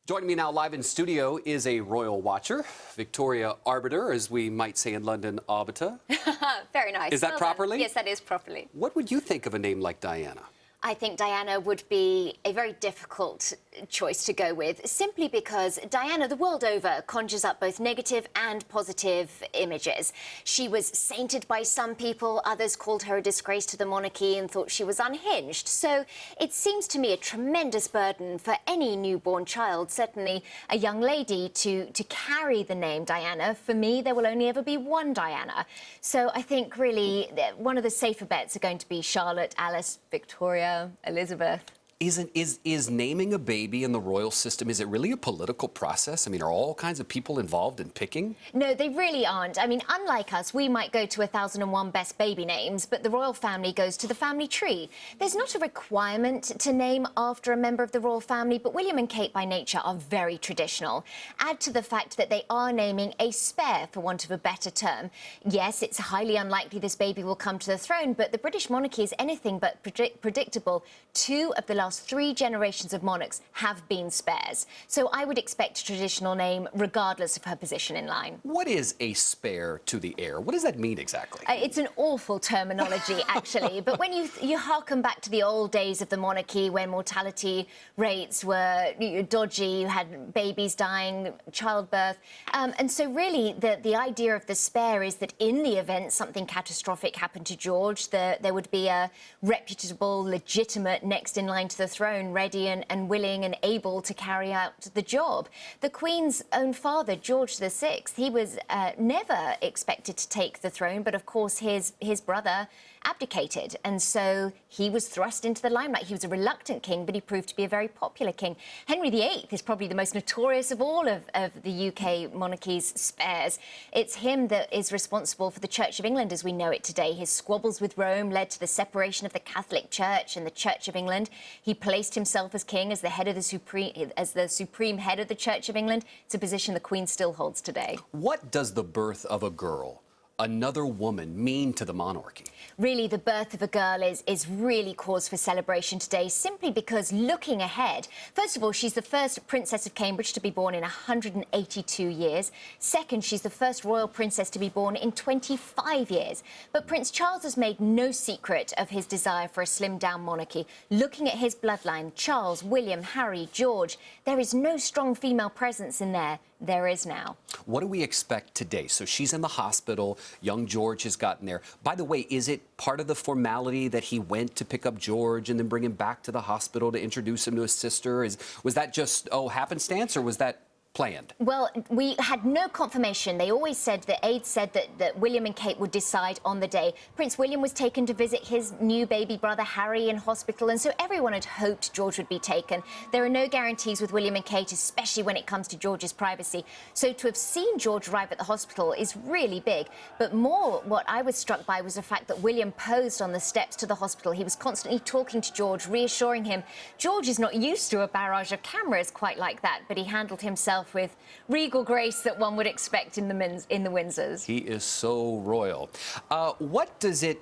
Joining me now live in studio is a royal watcher, Victoria Arbiter, as we might say in London, Arbiter. Very nice. Is that properly? Yes, that is properly. What would you think of a name like Diana? I think Diana would be a very difficult choice to go with, simply because Diana, the world over, conjures up both negative and positive images. She was sainted by some people, others called her a disgrace to the monarchy and thought she was unhinged. So it seems to me a tremendous burden for any newborn child, certainly a young lady, to carry the name Diana. For me, there will only ever be one Diana. So I think really one of the safer bets are going to be Charlotte, Alice, Victoria, Elizabeth. Is naming a baby in the royal system, is it really a political process? I mean, are all kinds of people involved in picking? No, they really aren't. I mean, unlike us, we might go to 1001 best baby names, but the royal family goes to the family tree. There's not a requirement to name after a member of the royal family, but William and Kate by nature are very traditional. Add to the fact that they are naming a spare, for want of a better term. Yes, it's highly unlikely this baby will come to the throne, but the British monarchy is anything but predictable. Two of the last 3 generations of monarchs have been spares. So I would expect a traditional name regardless of her position in line. What is a spare to the heir? What does that mean exactly? It's an awful terminology, actually. But when you harken back to the old days of the monarchy, when mortality rates were dodgy, you had babies dying, childbirth. And so really the idea of the spare is that in the event something catastrophic happened to George, there would be a reputable, legitimate next in line to the throne, ready and willing and able to carry out the job. The Queen's own father, George VI, he was never expected to take the throne, but of course his brother abdicated, and so he was thrust into the limelight. He was a reluctant king, but he proved to be a very popular king. Henry VIII is probably the most notorious of all of the UK monarchy's spares. It's him that is responsible for the Church of England as we know it today. His squabbles with Rome led to the separation of the Catholic Church and the Church of England. He placed himself as king, as the head of the supreme head of the Church of England. It's a position the Queen still holds today. What does the birth of a girl, another woman, mean to the monarchy? Really, the birth of a girl is really cause for celebration today, simply because looking ahead, first of all, she's the first Princess of Cambridge to be born in 182 years. Second, she's the first royal princess to be born in 25 years. But Prince Charles has made no secret of his desire for a slimmed-down monarchy. Looking at his bloodline, Charles, William, Harry, George, there is no strong female presence in there. There is now. What do we expect today? So she's in the hospital. Young George has gotten there. By the way, is it part of the formality that he went to pick up George and then bring him back to the hospital to introduce him to his sister? Was that just, happenstance, or was that planned? Well, we had no confirmation. They always said, the aides said that William and Kate would decide on the day. Prince William was taken to visit his new baby brother Harry in hospital, and so everyone had hoped George would be taken. There are no guarantees with William and Kate, especially when it comes to George's privacy. So to have seen George arrive at the hospital is really big. But more, what I was struck by was the fact that William posed on the steps to the hospital. He was constantly talking to George, reassuring him. George is not used to a barrage of cameras quite like that, but he handled himself with regal grace that one would expect in the Windsors. He is so royal. What does it,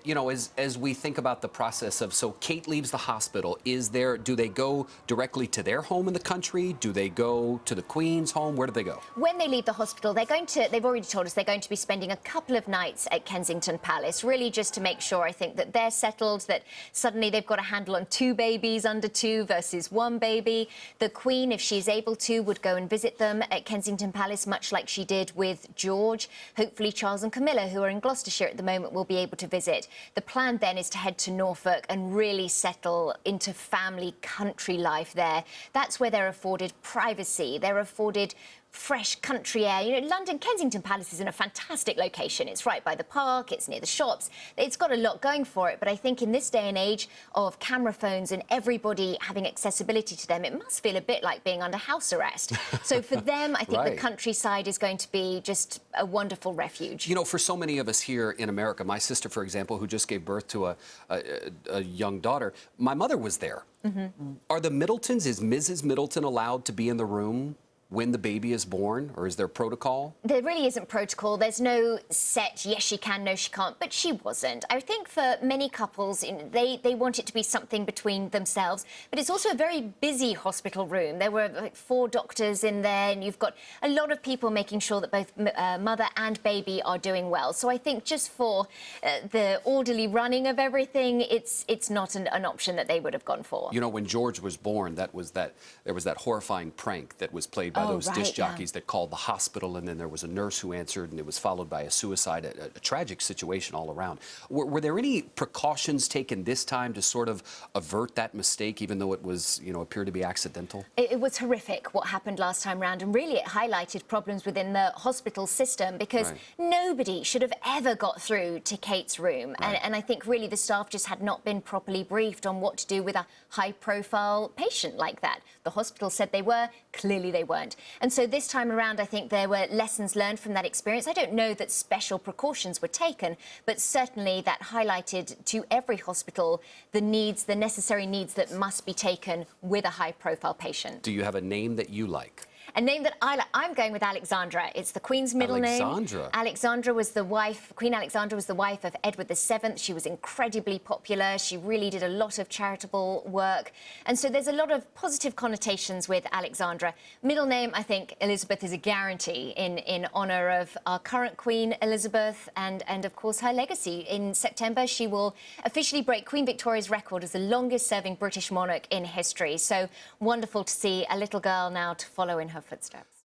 as we think about the process of, so Kate leaves the hospital, do they go directly to their home in the country? Do they go to the Queen's home? Where do they go? When they leave the hospital, they've already told us they're going to be spending a couple of nights at Kensington Palace, really just to make sure, I think, that they're settled, that suddenly they've got a handle on 2 babies under 2 versus 1 baby. The Queen, if she's able to, would go and visit them at Kensington Palace, much like she did with George. Hopefully Charles and Camilla, who are in Gloucestershire at the moment, will be able to visit. The plan then is to head to Norfolk and really settle into family country life there. That's where they're afforded privacy, they're afforded fresh country air. London, Kensington Palace is in a fantastic location. It's right by the park, it's near the shops. It's got a lot going for it, but I think in this day and age of camera phones and everybody having accessibility to them, it must feel a bit like being under house arrest. So for them, I think the countryside is going to be just a wonderful refuge. For so many of us here in America, my sister, for example, who just gave birth to a young daughter, my mother was there. Are the Middletons, is Mrs. Middleton allowed to be in the room when the baby is born, or is there protocol? There really isn't protocol. There's no set, yes, she can, no, she can't, but she wasn't. I think for many couples, they want it to be something between themselves, but it's also a very busy hospital room. There were like 4 doctors in there, and you've got a lot of people making sure that both mother and baby are doing well. So I think just for the orderly running of everything, it's not an option that they would have gone for. You know, when George was born, there was that horrifying prank that was played by those disc jockeys that called the hospital, and then there was a nurse who answered, and it was followed by a suicide, a tragic situation all around. Were there any precautions taken this time to sort of avert that mistake, even though it was, you know, appeared to be accidental? It was horrific what happened last time round, and really it highlighted problems within the hospital system, because nobody should have ever got through to Kate's room. And I think really the staff just had not been properly briefed on what to do with a high-profile patient like that. The hospital said they were, clearly they weren't. And so this time around, I think there were lessons learned from that experience. I don't know that special precautions were taken, but certainly that highlighted to every hospital the necessary needs that must be taken with a high-profile patient. Do you have a name that you like? A name that I like, I'm going with Alexandra. It's the Queen's middle name. Alexandra was the wife, Queen Alexandra was the wife of Edward VII. She was incredibly popular. She really did a lot of charitable work. And so there's a lot of positive connotations with Alexandra. Middle name, I think, Elizabeth is a guarantee in honour of our current Queen Elizabeth and of course, her legacy. In September, she will officially break Queen Victoria's record as the longest-serving British monarch in history. So wonderful to see a little girl now to follow in her footsteps.